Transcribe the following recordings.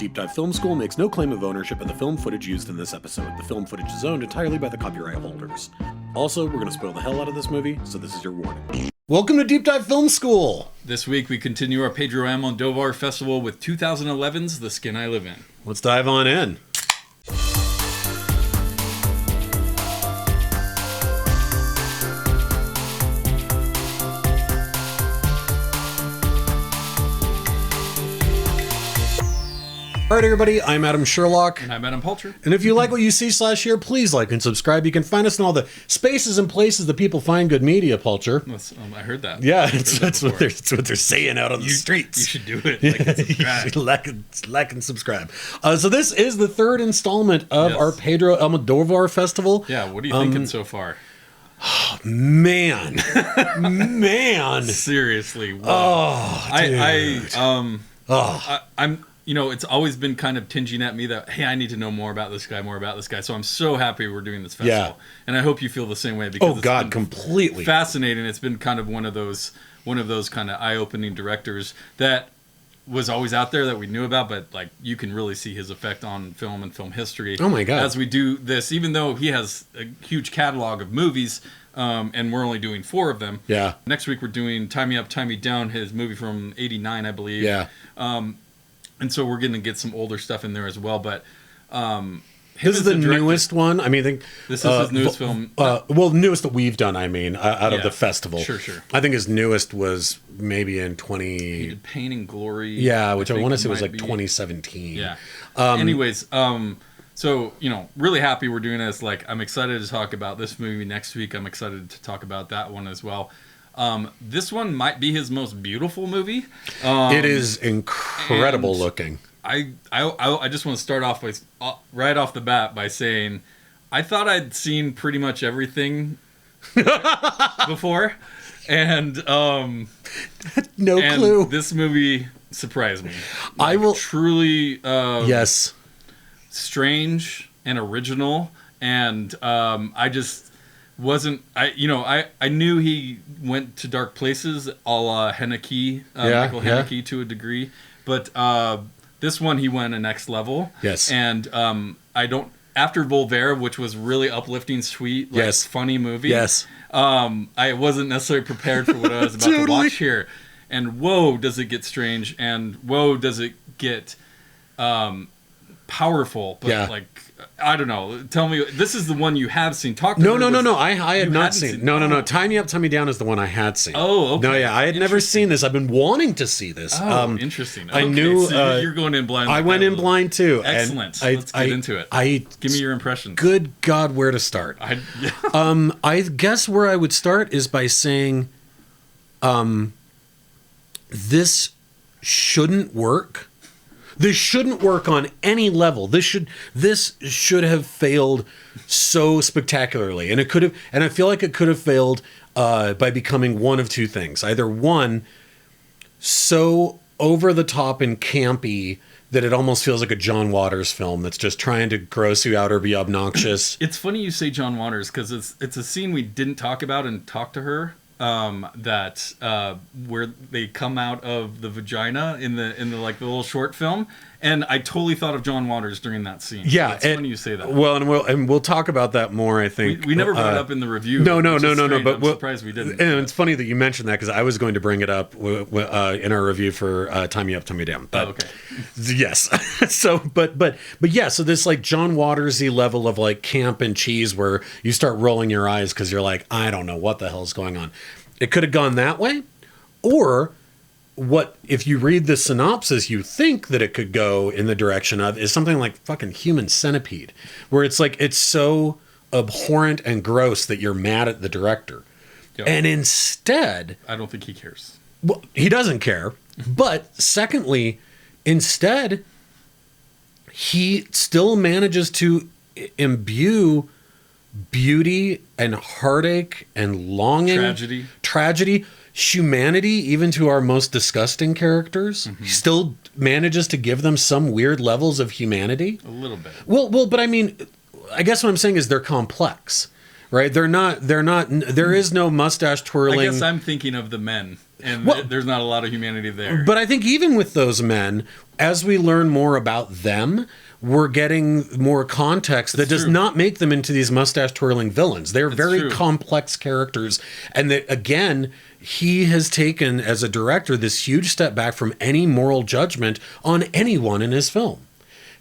Deep Dive Film School makes no claim of ownership of the film footage used in this episode. The film footage is owned entirely by the copyright holders. Also, we're going to spoil the hell out of this movie, so this is your warning. Welcome to Deep Dive Film School! This week we continue our Pedro Almodóvar Festival with 2011's The Skin I Live In. Let's dive on in. All right, everybody, I'm Adam Sherlock. And I'm Adam Palter. And if you like what you see / hear, please like and subscribe. You can find us in all the spaces and places that people find good media, Palter. I heard that. Yeah, that's what they're saying out on the streets. You should do it. Like and subscribe. like and subscribe. So this is the third installment of our Pedro Almodóvar Festival. Yeah, what are you thinking so far? Man. Seriously. Wow. Oh, dude. I'm... You know, it's always been kind of tinging at me that, hey, I need to know more about this guy. So I'm so happy we're doing this festival. Yeah. And I hope you feel the same way because it's completely fascinating. It's been kind of one of those kind of eye-opening directors that was always out there that we knew about, but like you can really see his effect on film and film history. Oh my God. As we do this, even though he has a huge catalog of movies, and we're only doing 4 of them. Yeah. Next week we're doing Tie Me Up, Tie Me Down, his movie from '89, I believe. Yeah. And so we're going to get some older stuff in there as well. But this is the newest one. I mean, I think this is his newest film. Newest that we've done. I mean, out of the festival. Sure. I think his newest was maybe in 20. He did Pain and Glory. Yeah, which I want to say was like 2017. Yeah. Anyways, so really happy we're doing this. Like, I'm excited to talk about this movie next week. I'm excited to talk about that one as well. This one might be his most beautiful movie. It is incredible looking. I just want to start off by right off the bat by saying I thought I'd seen pretty much everything before, and clue. This movie surprised me. I will truly yes, strange and original, and I just. I knew he went to dark places a la Haneke, Michael Haneke to a degree, but this one he went a next level. Yes. And after Voltaire, which was really uplifting, sweet, funny movie. Yes. I wasn't necessarily prepared for what I was about to watch here. And whoa, does it get strange, and whoa, does it get powerful, but I don't know. Tell me, this is the one you have seen. No. I had not seen. No. Tie Me Up, Tie Me Down is the one I had seen. Oh, okay. No, yeah, I had never seen this. I've been wanting to see this. Oh, interesting. Okay, I knew so you're going in blind. I went in blind too. Excellent. Let's get into it. Give me your impressions. Good God, where to start? I guess where I would start is by saying, this shouldn't work. This shouldn't work on any level. This should have failed so spectacularly, and it could have. And I feel like it could have failed by becoming one of two things: either one, so over the top and campy that it almost feels like a John Waters film that's just trying to gross you out or be obnoxious. It's funny you say John Waters because it's a scene we didn't talk about and talk to her. Where they come out of the vagina in the like the little short film, and I totally thought of John Waters during that scene. Yeah, so it's funny you say that. Well, and we'll talk about that more. I think we never brought it up in the review. No. But I'm surprised we didn't. And it's funny that you mentioned that because I was going to bring it up in our review for Tie Me Up, Tie Me Down. But, okay. Yes. So, but yeah. So this like John Watersy level of like camp and cheese where you start rolling your eyes because you're like, I don't know what the hell's going on. It could have gone that way, or what if you read the synopsis, you think that it could go in the direction of is something like fucking Human Centipede, where it's like it's so abhorrent and gross that you're mad at the director. Yep. And instead, I don't think he cares. Well, he doesn't care. But secondly, instead, he still manages to imbue beauty and heartache and longing, tragedy, humanity, even to our most disgusting characters. Mm-hmm. He still manages to give them some weird levels of humanity. A little bit. Well, but I mean, I guess what I'm saying is they're complex, right? There is no mustache twirling. I guess I'm thinking of the men. and there's not a lot of humanity there. But I think even with those men, as we learn more about them, we're getting more context that does not make them into these mustache-twirling villains. They're very complex characters. And that, again, he has taken, as a director, this huge step back from any moral judgment on anyone in his film,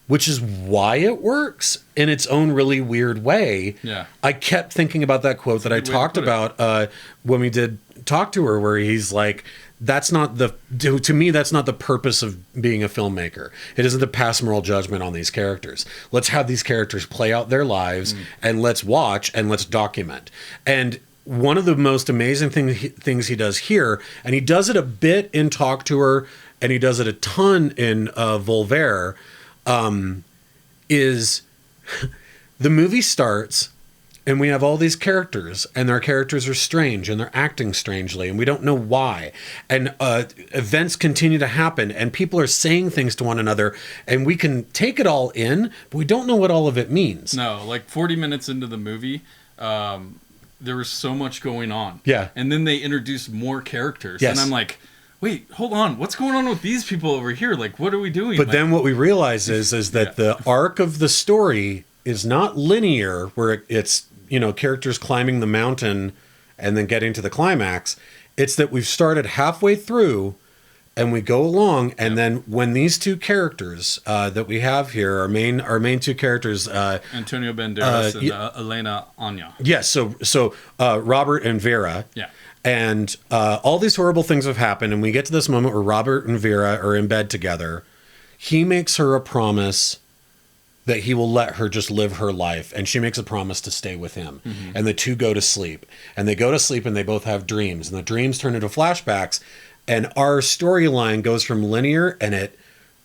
which is why it works in its own really weird way. Yeah. I kept thinking about that quote that I talked about when we did Talk to Her, where he's like, that's not to me, that's not the purpose of being a filmmaker. It isn't to pass moral judgment on these characters. Let's have these characters play out their lives and let's watch and let's document. And one of the most amazing things he does here, and he does it a bit in Talk to Her, and he does it a ton in Volver, is the movie starts and we have all these characters, and their characters are strange, and they're acting strangely, and we don't know why. And events continue to happen, and people are saying things to one another, and we can take it all in, but we don't know what all of it means. No, like 40 minutes into the movie, there was so much going on. Yeah. And then they introduced more characters. Yes. And I'm like, wait, hold on. What's going on with these people over here? Like, what are we doing? But then what we realize is that the arc of the story is not linear, where it's, characters climbing the mountain and then getting to the climax. It's that we've started halfway through and we go along, and then when these two characters that we have here, our main two characters, Antonio Banderas and Elena Anya. Yes, so Robert and Vera. Yeah. And all these horrible things have happened, and we get to this moment where Robert and Vera are in bed together. He makes her a promise that he will let her just live her life, and she makes a promise to stay with him. Mm-hmm. And the two go to sleep, and they go to sleep, and they both have dreams, and the dreams turn into flashbacks, and our storyline goes from linear, and it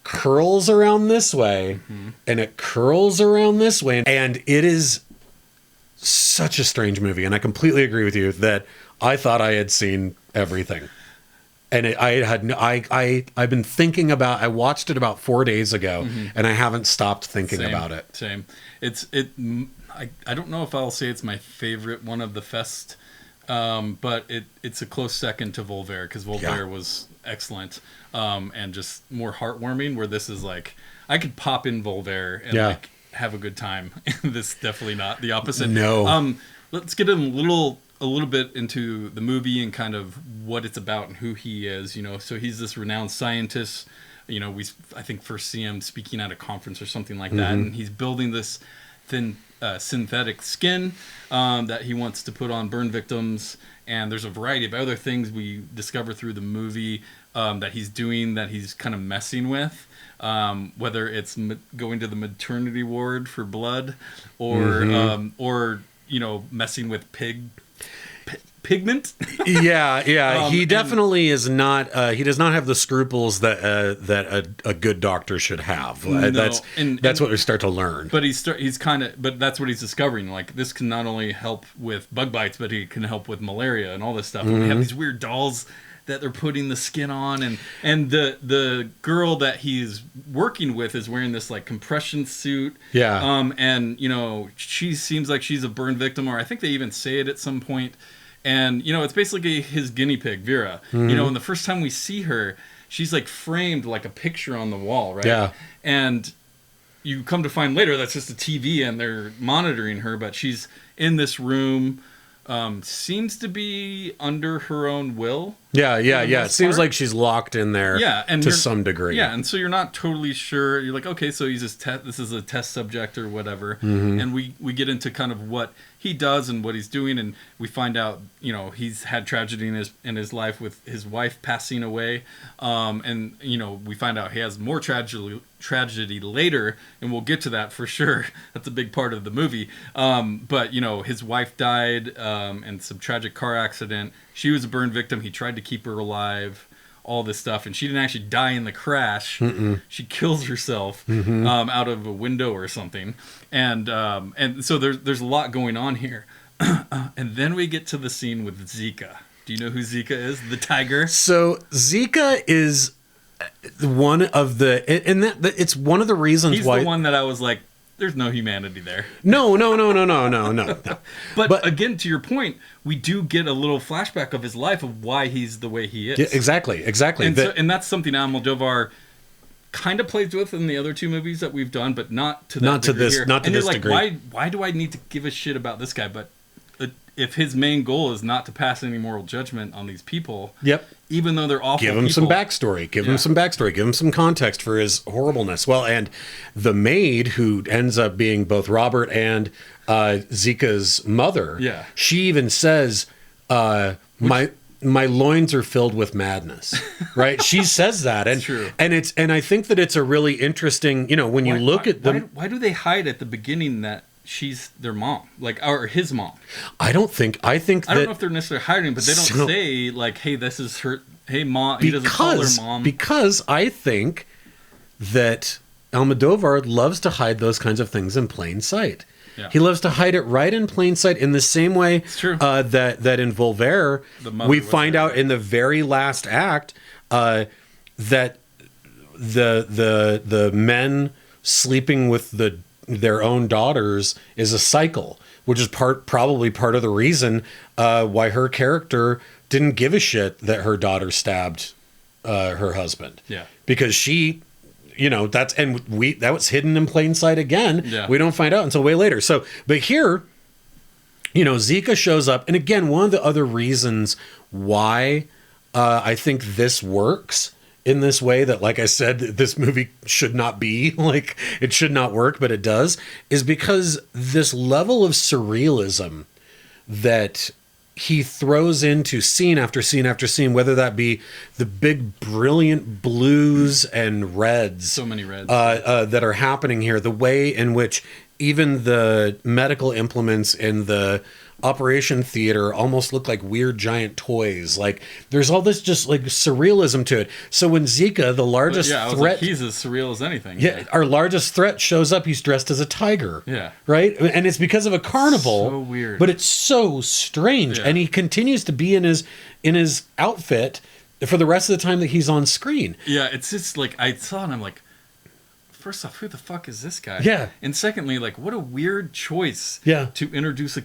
curls around this way, and it curls around this way, and it is such a strange movie. And I completely agree with you that I thought I had seen everything. And I've been thinking about, I watched it about 4 days ago, and I haven't stopped thinking about it. Same. I don't know if I'll say it's my favorite one of the fest, but it's a close second to Volver, because Volver was excellent, and just more heartwarming, where this is like, I could pop in Volver and like have a good time. This definitely not the opposite. No. Let's get a little bit into the movie and kind of what it's about and who he is. So he's this renowned scientist. We I think first see him speaking at a conference or something like that, and he's building this thin synthetic skin that he wants to put on burn victims. And there's a variety of other things we discover through the movie that he's doing, that he's kind of messing with. Whether it's going to the maternity ward for blood, or messing with pigment. He definitely is not. He does not have the scruples that a good doctor should have. No, that's what we start to learn. But but that's what he's discovering. Like, this can not only help with bug bites, but he can help with malaria and all this stuff. And we have these weird dolls that they're putting the skin on, and the girl that he's working with is wearing this like compression suit. Yeah. And she seems like she's a burn victim, or I think they even say it at some point. And it's basically his guinea pig, Vera. And the first time we see her, she's like framed like a picture on the wall, right? Yeah. And you come to find later that's just a TV and they're monitoring her, but she's in this room. Seems to be under her own will. Yeah. It seems like she's locked in there to some degree. Yeah, and so you're not totally sure. You're like, okay, so this is a test subject or whatever. And we get into kind of what he does and what he's doing, and we find out, he's had tragedy in his life with his wife passing away. And we find out he has more tragedy later, and we'll get to that for sure. That's a big part of the movie. But his wife died in some tragic car accident. She was a burn victim. He tried to keep her alive, all this stuff, and she didn't actually die in the crash. She kills herself out of a window or something, and so there's a lot going on here. And then we get to the scene with Zika. Do you know who Zika is? The tiger. So Zika is one of the, and it's one of the reasons he's why the one that I was like, there's no humanity there. No. But again, to your point, we do get a little flashback of his life of why he's the way he is. Yeah, exactly. And that's something Almodóvar kind of plays with in the other two movies that we've done, but not to this degree. Why do I need to give a shit about this guy? But if his main goal is not to pass any moral judgment on these people, even though they're awful, give him some backstory. Give him some context for his horribleness. Well, and the maid who ends up being both Robert and Zika's mother, she even says, "My loins are filled with madness," right? She says that, and true. And I think that it's a really interesting, when you look at them. Why do they hide at the beginning that she's their mom, or his mom? I don't know if they're necessarily hiding, but they don't say like, "Hey, this is her." Hey, mom. He doesn't call her mom because I think that Almodóvar loves to hide those kinds of things in plain sight. Yeah. He loves to hide it right in plain sight in the same way that in Volver, we find out in the very last act that the men sleeping with their own daughters is a cycle, which is probably part of the reason why her character didn't give a shit that her daughter stabbed her husband. Yeah, because she. That was hidden in plain sight again. Yeah. We don't find out until way later. So, but here, Zika shows up. And again, one of the other reasons why I think this works in this way that, like I said, this movie should not be, like, it should not work, but it does, is because this level of surrealism that he throws into scene after scene after scene, whether that be the big, brilliant blues and reds. So many reds. That are happening here. The way in which even the medical implements in the operation theater almost look like weird giant toys. Like, there's all this just like surrealism to it. So when Zika, the largest threat... he's as surreal as anything. Yeah, our largest threat shows up, he's dressed as a tiger. Yeah. Right? And it's because of a carnival. So weird. But it's so strange. Yeah. And he continues to be in his outfit for the rest of the time that he's on screen. Yeah, it's just like, I saw it and I'm like, first off, who the fuck is this guy? Yeah. And secondly, like, what a weird choice to introduce a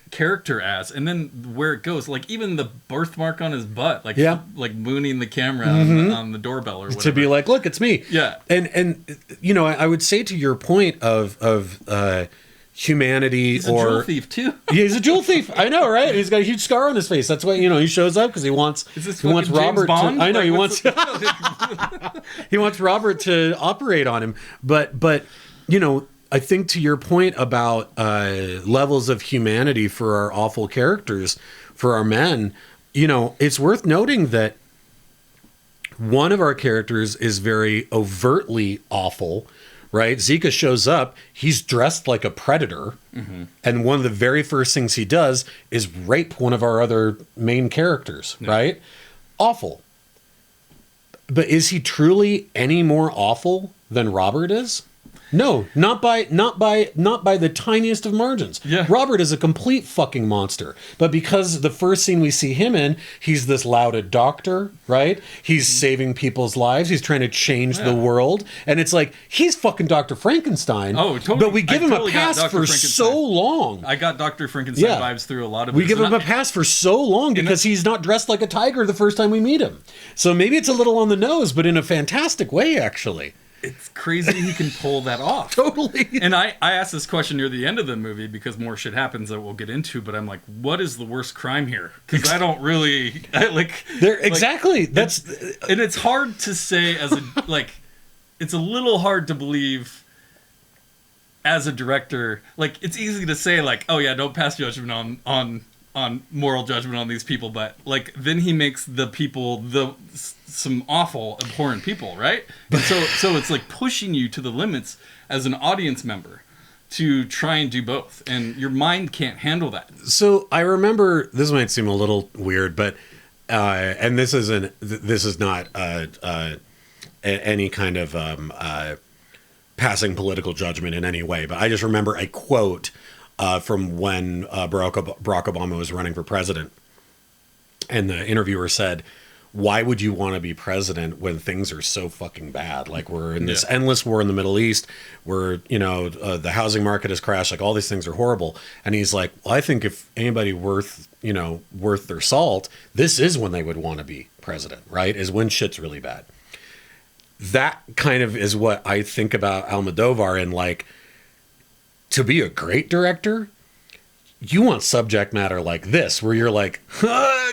character as. And then where it goes, like, even the birthmark on his butt, like, like mooning the camera on the doorbell or whatever. To be like, look, it's me. Yeah. And I would say to your point of humanity, he's a jewel thief too. Yeah, he's a jewel thief. I know, right? He's got a huge scar on his face. That's why he shows up because he wants Robert. I know, he wants he wants Robert to operate on him. But I think to your point about levels of humanity for our awful characters, for our men, it's worth noting that one of our characters is very overtly awful. Right? Zika shows up, he's dressed like a predator, and one of the very first things he does is rape one of our other main characters, right? Awful. But is he truly any more awful than Robert is? No, not by the tiniest of margins. Yeah. Robert is a complete fucking monster. But because the first scene we see him in, he's this lauded doctor, right? He's saving people's lives. He's trying to change the world. And it's like, he's fucking Dr. Frankenstein. Oh, totally. But we give him a pass for so long. I got Dr. Frankenstein vibes through a lot of We give him a pass for so long because he's not dressed like a tiger the first time we meet him. So maybe it's a little on the nose, but in a fantastic way, actually. It's crazy he can pull that off. Totally. And I asked this question near the end of the movie because more shit happens that we'll get into, but I'm like, what is the worst crime here? Because I don't really... Exactly. That's... And it's hard to say as a... it's a little hard to believe as a director. Like, it's easy to say, like, oh yeah, don't pass judgment on moral judgment on these people, but like then he makes the people some awful, abhorrent people, right? And so it's like pushing you to the limits as an audience member to try and do both, and your mind can't handle that. So I remember, this might seem a little weird, but and this is not any kind of passing political judgment in any way, but I just remember a quote from when Barack Obama was running for president. And the interviewer said, why would you want to be president when things are so fucking bad? Like we're in this endless war in the Middle East where, the housing market has crashed. Like all these things are horrible. And he's like, well, I think if anybody worth their salt, this is when they would want to be president, right? Is when shit's really bad. That kind of is what I think about Almodóvar, and like, to be a great director, you want subject matter like this, where you're like,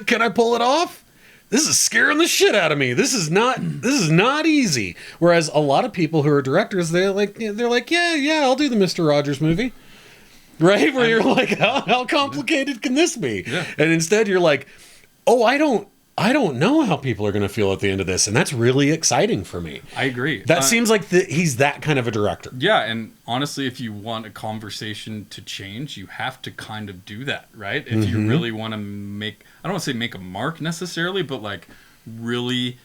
can I pull it off? This is scaring the shit out of me. This is not easy. Whereas a lot of people who are directors, they're like, yeah, I'll do the Mr. Rogers movie. Right? Where you're like, how complicated can this be? Yeah. And instead you're like, oh, I don't know how people are going to feel at the end of this. And that's really exciting for me. I agree. That seems like he's that kind of a director. Yeah, and honestly, if you want a conversation to change, you have to kind of do that, right? If you really want to make, I don't want to say make a mark necessarily, but like really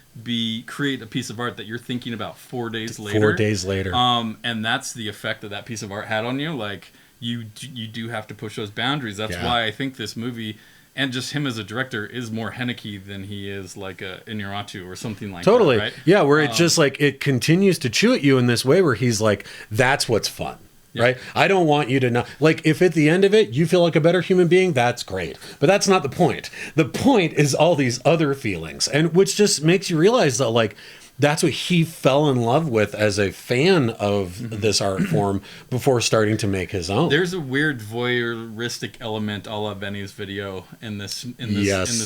create a piece of art that you're thinking about 4 days later. 4 days later. And that's the effect that piece of art had on you. Like you do have to push those boundaries. That's why I think this movie, and just him as a director, is more Haneke than he is like a Inarritu or something like that, right? Yeah, where it just like, it continues to chew at you in this way where he's like, that's what's fun, right? I don't want you to know, like, if at the end of it you feel like a better human being, that's great. But that's not the point. The point is all these other feelings, and which just makes you realize that, like, that's what he fell in love with as a fan of this art form before starting to make his own. There's a weird voyeuristic element a la Benny's video in this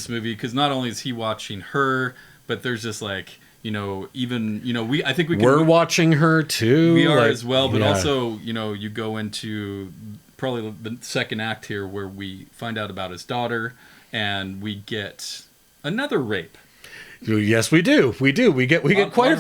movie, because not only is he watching her, but there's just like, we're watching her too. We are as well, but also, you go into probably the second act here where we find out about his daughter and we get another rape. Yes, we do. We get quite a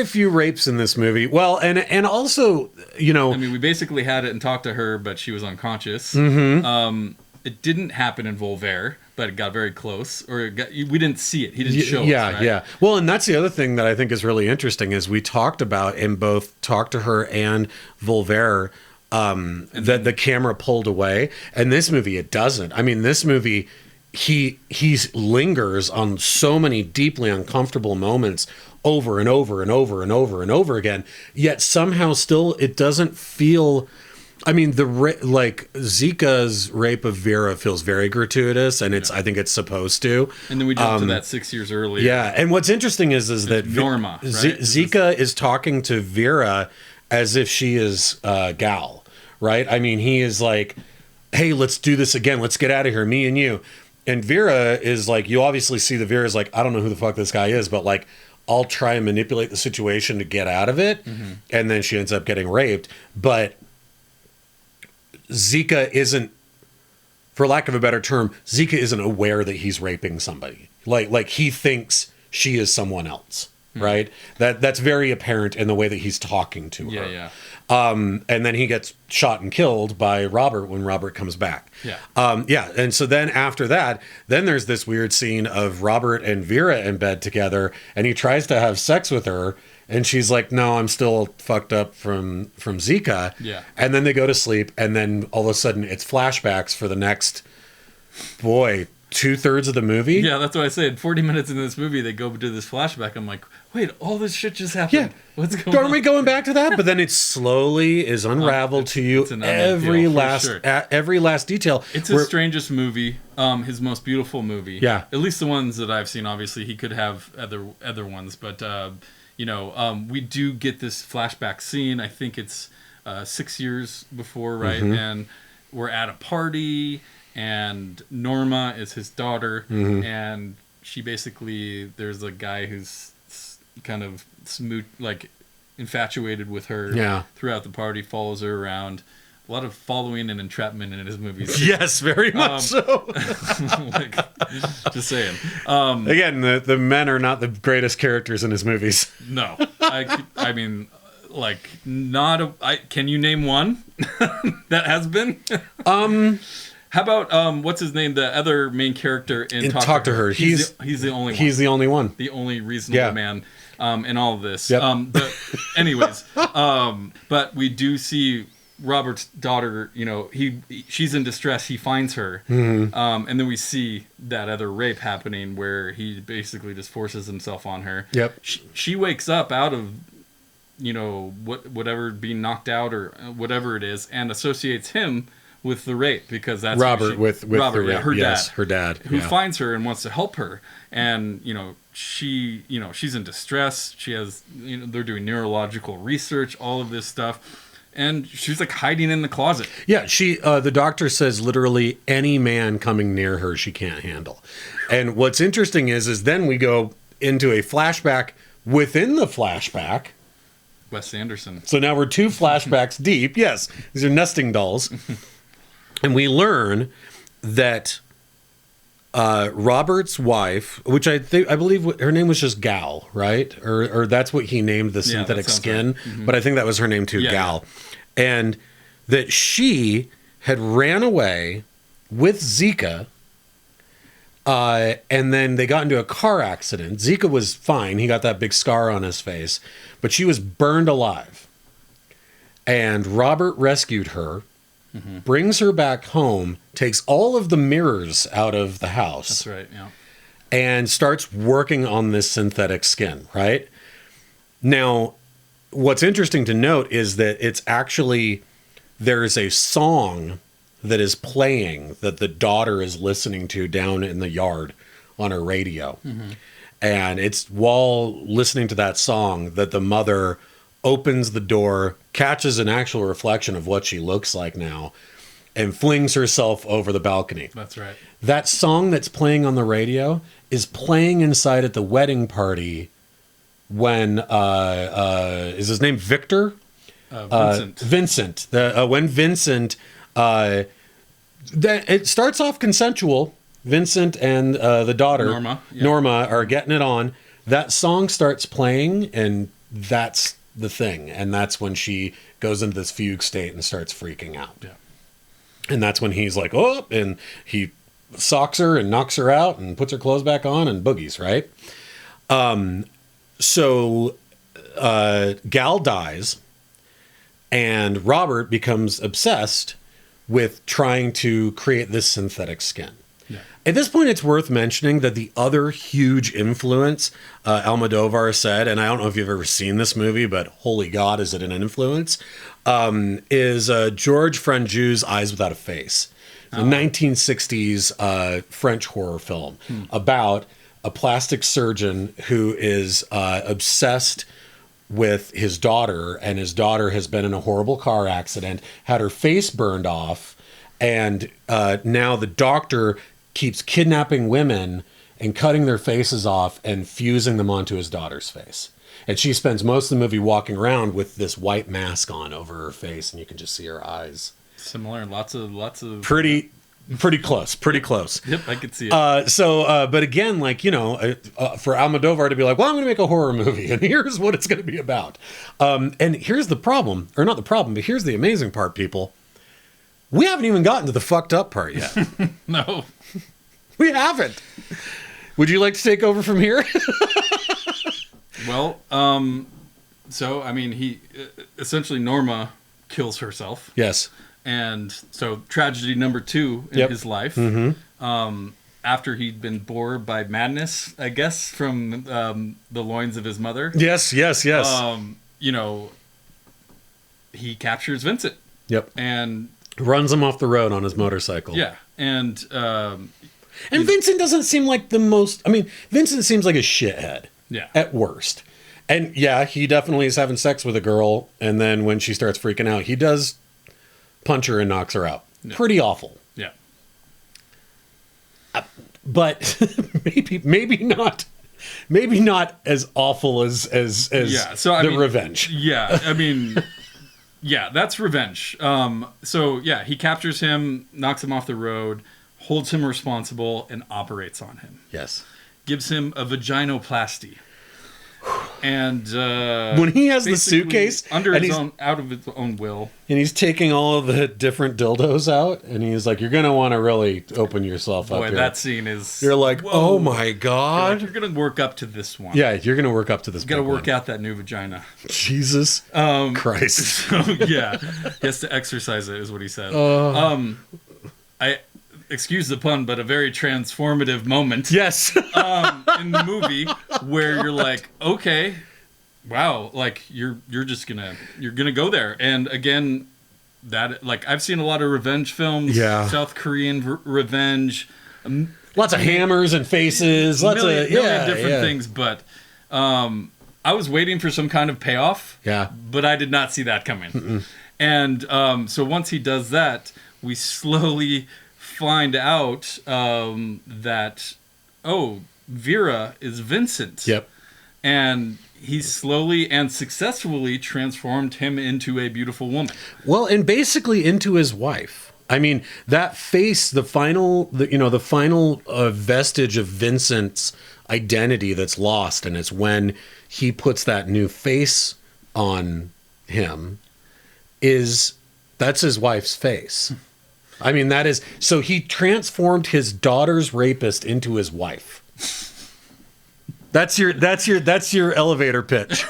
few rapes in this movie. Well, and also, we basically had it and talked to her, but she was unconscious. It didn't happen in Voltaire, but it got very close, we didn't see it. He didn't show us. Right? Yeah. Well, and that's the other thing that I think is really interesting is we talked about in both Talk to Her and Voltaire, that the camera pulled away, and this movie it doesn't. I mean, this movie, he lingers on so many deeply uncomfortable moments over and over and over and over and over again, yet somehow still it doesn't feel, I mean, Zika's rape of Vera feels very gratuitous, and I think it's supposed to. And then we jump to that 6 years earlier. Yeah, and what's interesting is that Norma, right? Zika is talking to Vera as if she is Gal, right? I mean, he is like, hey, let's do this again. Let's get out of here, me and you. And Vera is like, you obviously see that Vera's like, I don't know who the fuck this guy is, but like, I'll try and manipulate the situation to get out of it. And then she ends up getting raped. But Zika isn't, for lack of a better term, Zika isn't aware that he's raping somebody. Like he thinks she is someone else, right? That's very apparent in the way that he's talking to her. Yeah. And then he gets shot and killed by Robert when Robert comes back. And so then after that, then there's this weird scene of Robert and Vera in bed together, and he tries to have sex with her, and she's like, no, I'm still fucked up from Zika. Yeah. And then they go to sleep, and then all of a sudden it's flashbacks for the next, 2/3 of the movie. Yeah, that's what I said. 40 minutes into this movie, they go to this flashback. I'm like, wait, all this shit just happened. Yeah. What's going on? Aren't we going back to that? But then it slowly is unraveled to you every last detail. It's his strangest movie, his most beautiful movie. Yeah. At least the ones that I've seen. Obviously, he could have other ones, but we do get this flashback scene. I think it's 6 years before, right? And we're at a party, and Norma is his daughter, and she basically, there's a guy who's kind of infatuated with her throughout the party, follows her around. A lot of following and entrapment in his movies. Yes, very much so. Just saying. Again, the men are not the greatest characters in his movies. No. I mean, like, can you name one that has been? How about what's his name? The other main character in Talk to Her. He's the only one. He's the only one. The only reasonable man in all of this. Yep. But we do see Robert's daughter, she's in distress. He finds her, Mm-hmm. and then we see that other rape happening where he basically just forces himself on her. Yep. She wakes up out of, whatever, being knocked out or whatever it is, and associates him with the rape because that's Robert with Robert, the rape. her Yes, dad, her dad, who finds her and wants to help her, and she's in distress. She has, they're doing neurological research, all of this stuff. And she's like hiding in the closet. Yeah, the doctor says literally any man coming near her she can't handle. And what's interesting is then we go into a flashback within the flashback. Wes Anderson. So now we're 2 flashbacks deep. Yes, these are nesting dolls. And we learn that Robert's wife, which I believe her name was just Gal, right? Or that's what he named the synthetic skin. Right. Mm-hmm. But I think that was her name too, Gal. And that she had ran away with Zika, and then they got into a car accident. Zika was fine. He got that big scar on his face, but she was burned alive. And Robert rescued her, brings her back home, takes all of the mirrors out of the house. That's right, yeah. And starts working on this synthetic skin, right? Now, what's interesting to note is that it's actually, there's a song that is playing that the daughter is listening to down in the yard on her radio. Mm-hmm. And it's while listening to that song that the mother opens the door, catches an actual reflection of what she looks like now, and flings herself over the balcony. That's right. That song that's playing on the radio is playing inside at the wedding party when, is his name Victor? Vincent. When Vincent, it starts off consensual. Vincent and the daughter, Norma, are getting it on. That song starts playing, and that's the thing. And that's when she goes into this fugue state and starts freaking out. Yeah. And that's when he's like, oh, and he socks her and knocks her out and puts her clothes back on and boogies, right? So Gal dies, and Robert becomes obsessed with trying to create this synthetic skin. Yeah. At this point, it's worth mentioning that the other huge influence Almodóvar said, and I don't know if you've ever seen this movie, but holy God, is it an influence, is Georges Franju's Eyes Without a Face, the 1960s French horror film about a plastic surgeon who is obsessed with his daughter, and his daughter has been in a horrible car accident, had her face burned off, and now the doctor keeps kidnapping women and cutting their faces off and fusing them onto his daughter's face. And she spends most of the movie walking around with this white mask on over her face, and you can just see her eyes. Similar, lots of pretty close. Yep, I could see it. But again, like, for Almodóvar to be like, well, I'm going to make a horror movie, and here's what it's going to be about. And here's the problem, or not the problem, but here's the amazing part, people. We haven't even gotten to the fucked up part yet. No. We haven't. Would you like to take over from here? Well, so, I mean, he essentially, Norma kills herself. Yes. And so tragedy number 2 in his life, after he'd been bored by madness, I guess, from the loins of his mother. Yes. He captures Vincent. Yep. And runs him off the road on his motorcycle. Yeah. And Vincent doesn't seem like the most, Vincent seems like a shithead. Yeah. At worst. And yeah, he definitely is having sex with a girl, and then when she starts freaking out, he does punch her and knocks her out. Yeah. Pretty awful. Yeah. But maybe not as awful as the revenge. Yeah, yeah, that's revenge. He captures him, knocks him off the road, holds him responsible, and operates on him. Yes. Gives him a vaginoplasty. And when he has the basically suitcase under and his own, out of his own will, and he's taking all of the different dildos out, and he's like, "You're gonna want to really open yourself up." boy, here. that scene is. You're like, whoa. "Oh my god!" You're gonna work up to this one. Yeah, you're gonna work up to this. You gotta big work one. out that new vagina. Jesus Christ! So yeah, he has to exercise it, is what he said. I excuse the pun, but a very transformative moment. Yes. In the movie where you're like, okay, wow, like you're gonna go there. And again, that like I've seen a lot of revenge films. Yeah. South Korean revenge. Lots of hammers and faces. Lots million of yeah, different things, but I was waiting for some kind of payoff. Yeah. But I did not see that coming. Mm-mm. And so once he does that, we slowly find out that Vera is Vincent. Yep. And he slowly and successfully transformed him into a beautiful woman. Well, and basically into his wife. I mean, that face, the final vestige of Vincent's identity that's lost, and it's when he puts that new face on him, that's his wife's face. I mean, that is, so he transformed his daughter's rapist into his wife. That's your elevator pitch.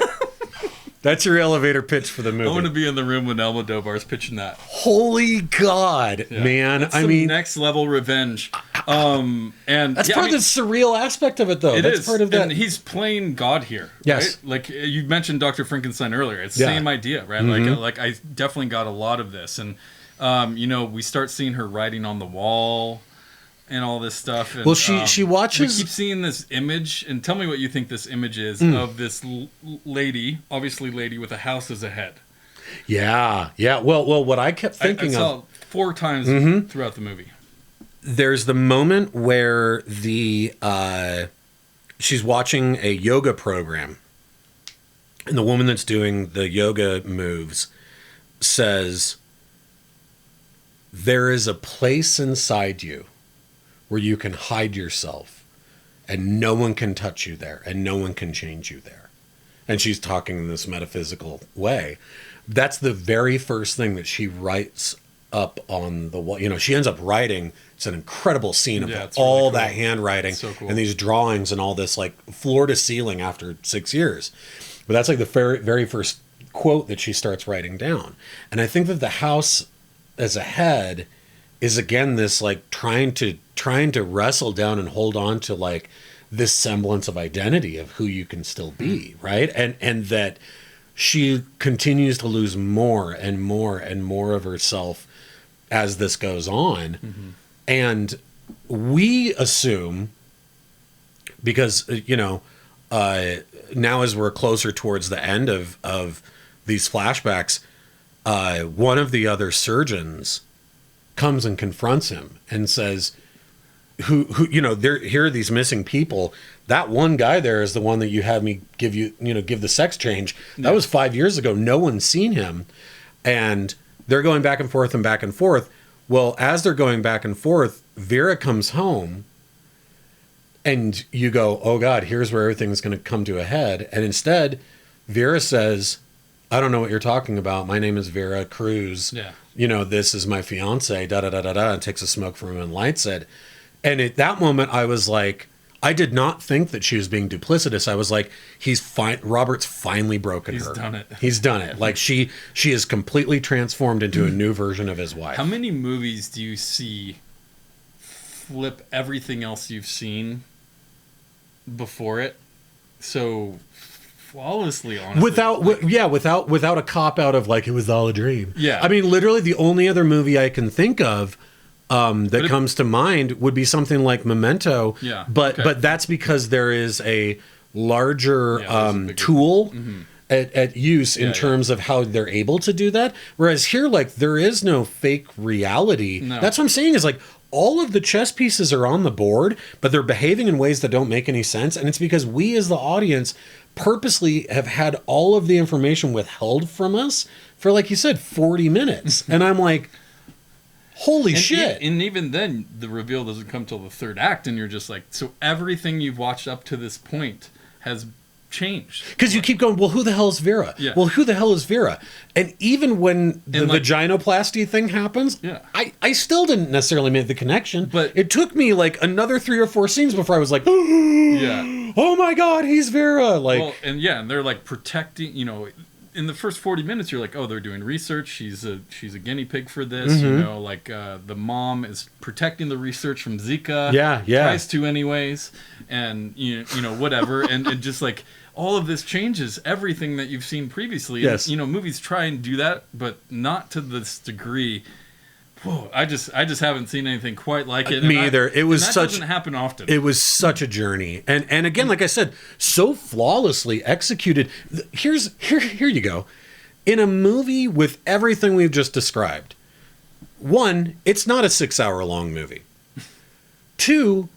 That's your elevator pitch for the movie. I want to be in the room when Almodóvar's pitching that. Holy God, yeah. man! That's next level revenge. And that's part of the surreal aspect of it, though. That's part of that. And he's playing God here. Yes, right? Like you mentioned, Dr. Frankenstein earlier. It's the same idea, right? Mm-hmm. Like I definitely got a lot of this, and we start seeing her writing on the wall. And all this stuff. And, well, she watches. We keep seeing this image, and tell me what you think this image is of this lady, obviously lady with a house as a head. Yeah. Well, what I kept thinking I saw it 4 times throughout the movie. There's the moment where she's watching a yoga program, and the woman that's doing the yoga moves says, "There is a place inside you where you can hide yourself and no one can touch you there and no one can change you there." And she's talking in this metaphysical way. That's the very first thing that she writes up on the wall. She ends up writing. It's an incredible scene of all really cool. That handwriting so cool. And these drawings and all this, like floor to ceiling after 6 years. But that's like the very, very first quote that she starts writing down. And I think that the house as a head is again this like trying to wrestle down and hold on to like this semblance of identity of who you can still be, right? And that she continues to lose more and more and more of herself as this goes on. Mm-hmm. And we assume, because now as we're closer towards the end of these flashbacks, one of the other surgeons comes and confronts him and says, who here are these missing people. That one guy there is the one that you had me give the sex change. That was 5 years ago. No one's seen him. And they're going back and forth and back and forth. Well, as they're going back and forth, Vera comes home and you go, oh God, here's where everything's going to come to a head. And instead, Vera says, I don't know what you're talking about. My name is Vera Cruz. Yeah. This is my fiance, da-da-da-da-da, and takes a smoke from him and lights it. And at that moment, I was like, I did not think that she was being duplicitous. I was like, he's fine. Robert's finally broken her. He's done it. Like she is completely transformed into a new version of his wife. How many movies do you see flip everything else you've seen before it so flawlessly, honestly? Without a cop out of like it was all a dream. Yeah. I mean, literally the only other movie I can think of that comes to mind would be something like Memento. Yeah. But that's because there is a larger tool at use in terms of how they're able to do that. Whereas here, like, there is no fake reality. No. That's what I'm saying is like all of the chess pieces are on the board, but they're behaving in ways that don't make any sense. And it's because we as the audience purposely have had all of the information withheld from us for, like you said, 40 minutes. And I'm like, holy shit. And even then, the reveal doesn't come till the third act, and you're just like, so everything you've watched up to this point has changed. Because you keep going, well, who the hell is Vera? Yeah. Well, who the hell is Vera? And even when the like, vaginoplasty thing happens, yeah. I still didn't necessarily make the connection. But it took me like another 3 or 4 scenes before I was like, yeah. oh my God, he's Vera. Like, well, and they're like protecting, in the first 40 minutes, you're like, oh, they're doing research. She's a guinea pig for this. Mm-hmm. The mom is protecting the research from Zika. Yeah. Tries to anyways. And, whatever. and just like all of this changes everything that you've seen previously. Yes. And, movies try and do that, but not to this degree. Whoa, I just haven't seen anything quite like it. Me either. It was that such doesn't happen often. It was such a journey, and again, like I said, so flawlessly executed. Here you go. In a movie with everything we've just described, 1, it's not a 6-hour-long movie. 2,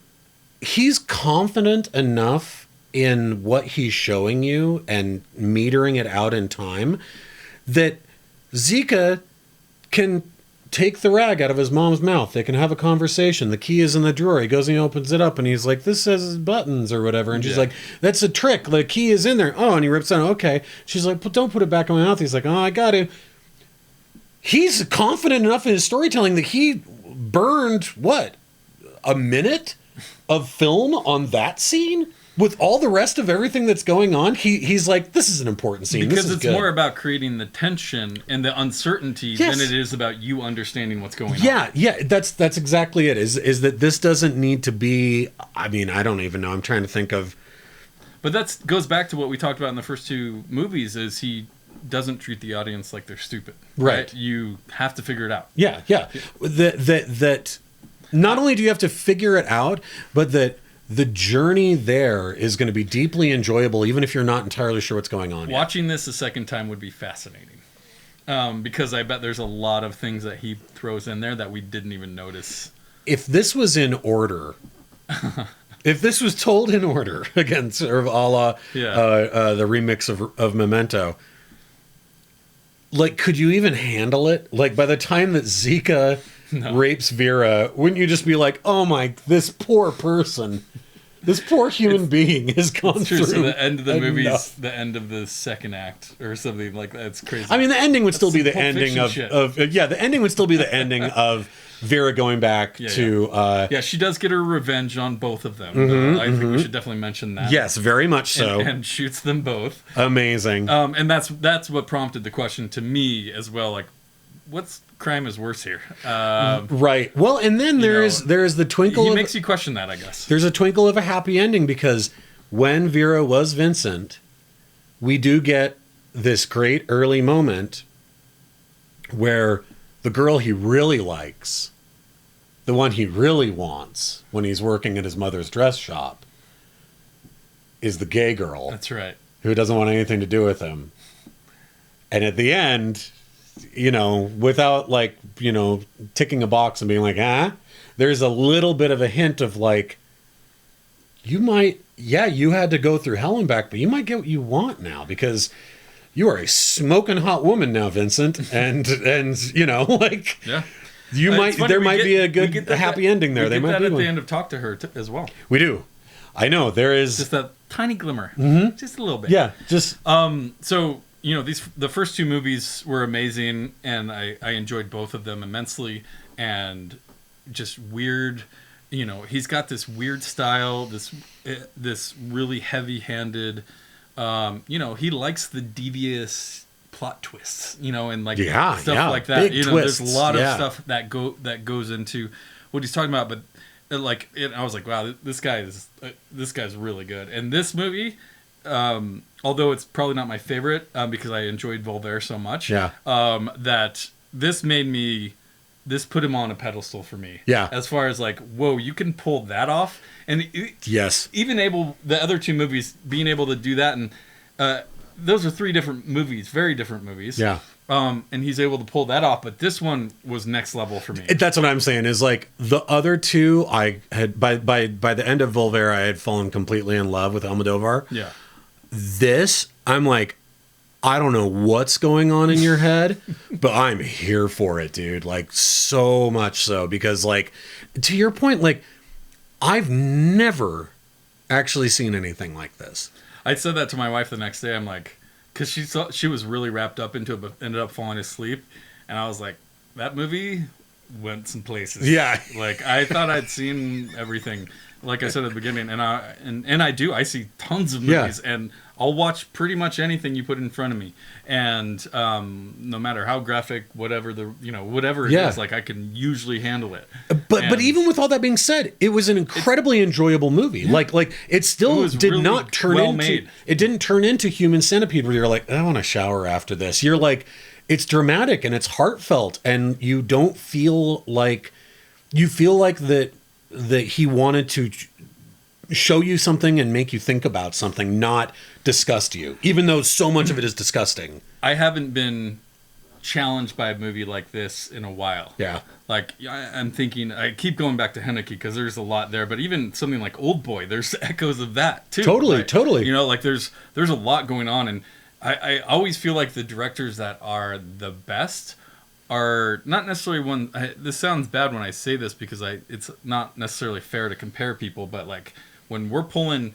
he's confident enough in what he's showing you and metering it out in time that Zika can take the rag out of his mom's mouth. They can have a conversation. The key is in the drawer. He goes and he opens it up and he's like, this says buttons or whatever. And she's like, that's a trick. The key is in there. Oh, and he rips it out. Okay. She's like, but don't put it back in my mouth. He's like, oh, I got to. He's confident enough in his storytelling that he burned, a minute of film on that scene? With all the rest of everything that's going on, he's like, this is an important scene. Because it's more about creating the tension and the uncertainty than it is about you understanding what's going on. Yeah, that's exactly it. Is that this doesn't need to be, I mean, I don't even know. I'm trying to think of. But that goes back to what we talked about in the first 2 movies, is he doesn't treat the audience like they're stupid. Right? You have to figure it out. Yeah. That not only do you have to figure it out, but that the journey there is going to be deeply enjoyable, even if you're not entirely sure what's going on. Watching this a second time would be fascinating, because I bet there's a lot of things that he throws in there that we didn't even notice. If this was in order, if this was told in order, again, sort of a la the remix of Memento, like, could you even handle it? Like, by the time that Zika rapes Vera, wouldn't you just be like, oh my, this poor person, this poor human being has gone through. So the end of the movie is the end of the second act or something like that. It's crazy. I mean, the ending would still be the ending of the ending would still be the ending of Vera going back to... she does get her revenge on both of them. I think we should definitely mention that. Yes, very much so. And shoots them both. Amazing. And that's what prompted the question to me as well, like, what's crime is worse here? Right. Well, and then there is the twinkle. He makes you question that, I guess. There's a twinkle of a happy ending, because when Vera was Vincent, we do get this great early moment where the girl he really likes, the one he really wants when he's working at his mother's dress shop, is the gay girl. That's right. Who doesn't want anything to do with him. And at the end, without ticking a box and being like, there's a little bit of a hint of like, you had to go through hell and back, but you might get what you want now, because you are a smoking hot woman now, Vincent. And there might be a good happy ending there. We they get might that be at one. the end of Talk to Her as well. We do. I know there is just a tiny glimmer, just a little bit. Yeah, just so the first 2 movies were amazing, and I enjoyed both of them immensely. And just weird, he's got this weird style, this really heavy-handed. He likes the devious plot twists, and like stuff like that. Big twists. There's a lot of stuff that goes into what he's talking about, but. I was like, wow, this guy's really good. And this movie, although it's probably not my favorite because I enjoyed Voltaire so much, that this put him on a pedestal for me. Yeah. As far as like, whoa, you can pull that off, and even the other 2 movies being able to do that, and those are 3 different movies, very different movies. Yeah. And he's able to pull that off, but this one was next level for me. That's what I'm saying. Is like the other 2, I had by the end of Voltaire, I had fallen completely in love with Almodóvar. Yeah. This, I'm like, I don't know what's going on in your head, but I'm here for it, dude. Like, so much so, because like, to your point, like, I've never actually seen anything like this. I said that to my wife the next day. I'm like, because she was really wrapped up into it, but ended up falling asleep, and I was like, that movie went some places. Yeah. Like I thought I'd seen everything. Like I said at the beginning, and I see tons of movies, and I'll watch pretty much anything you put in front of me, and no matter how graphic, whatever it is, like I can usually handle it. But even with all that being said, it was an incredibly enjoyable movie. Yeah. Like it still did really not turn into it didn't turn into Human Centipede where you're like, I want to shower after this. You're like, it's dramatic and it's heartfelt, and you don't feel like that he wanted to show you something and make you think about something, not disgust you, even though so much of it is disgusting. I haven't been challenged by a movie like this in a while. Yeah. Like, I'm thinking, I keep going back to Haneke because there's a lot there, but even something like Old Boy, there's echoes of that too. Totally. You know, like there's a lot going on, and I always feel like the directors that are the best are not necessarily this sounds bad when I say this because it's not necessarily fair to compare people, but like when we're pulling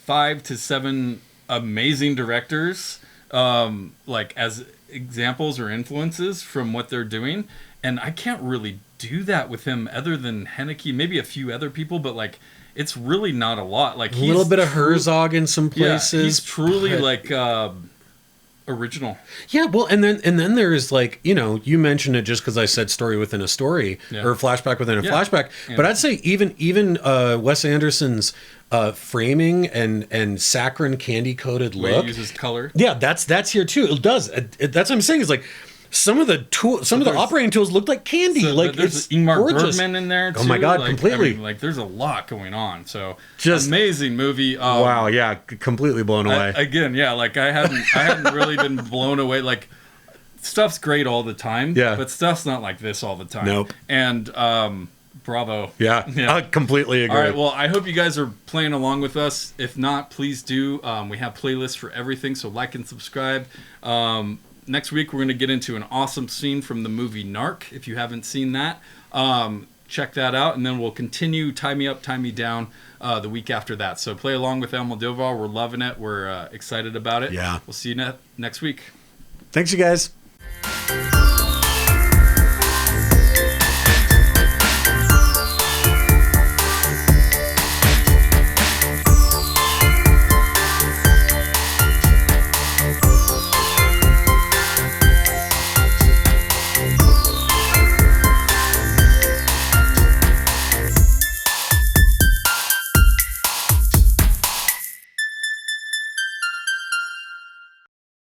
5 to 7 amazing directors, like as examples or influences from what they're doing, and I can't really do that with him other than Haneke, maybe a few other people, but like it's really not a lot. Like a little bit of Herzog in some places. Yeah, he's truly like original. Yeah, well, and then there's like, you know, you mentioned it just because I said story within a story or flashback within a flashback. Yeah. But I'd say even Wes Anderson's framing and saccharine candy coated look. He uses color. Yeah, that's here too. It does. That's what I'm saying. Is like some of the operating tools look like candy. So like there's Ingmar Bergman in there too. Oh my god, like, completely. I mean, like there's a lot going on. So just amazing movie. Wow, yeah, completely blown away. Again, yeah, like I hadn't really been blown away. Like stuff's great all the time. Yeah, but stuff's not like this all the time. Nope. And bravo. Yeah, I completely agree. All right, well, I hope you guys are playing along with us. If not, please do. We have playlists for everything, so like and subscribe. Next week, we're going to get into an awesome scene from the movie Narc. If you haven't seen that, check that out. And then we'll continue Tie Me Up, Tie Me Down the week after that. So play along with Almodóvar. We're loving it. We're excited about it. Yeah. We'll see you next week. Thanks, you guys.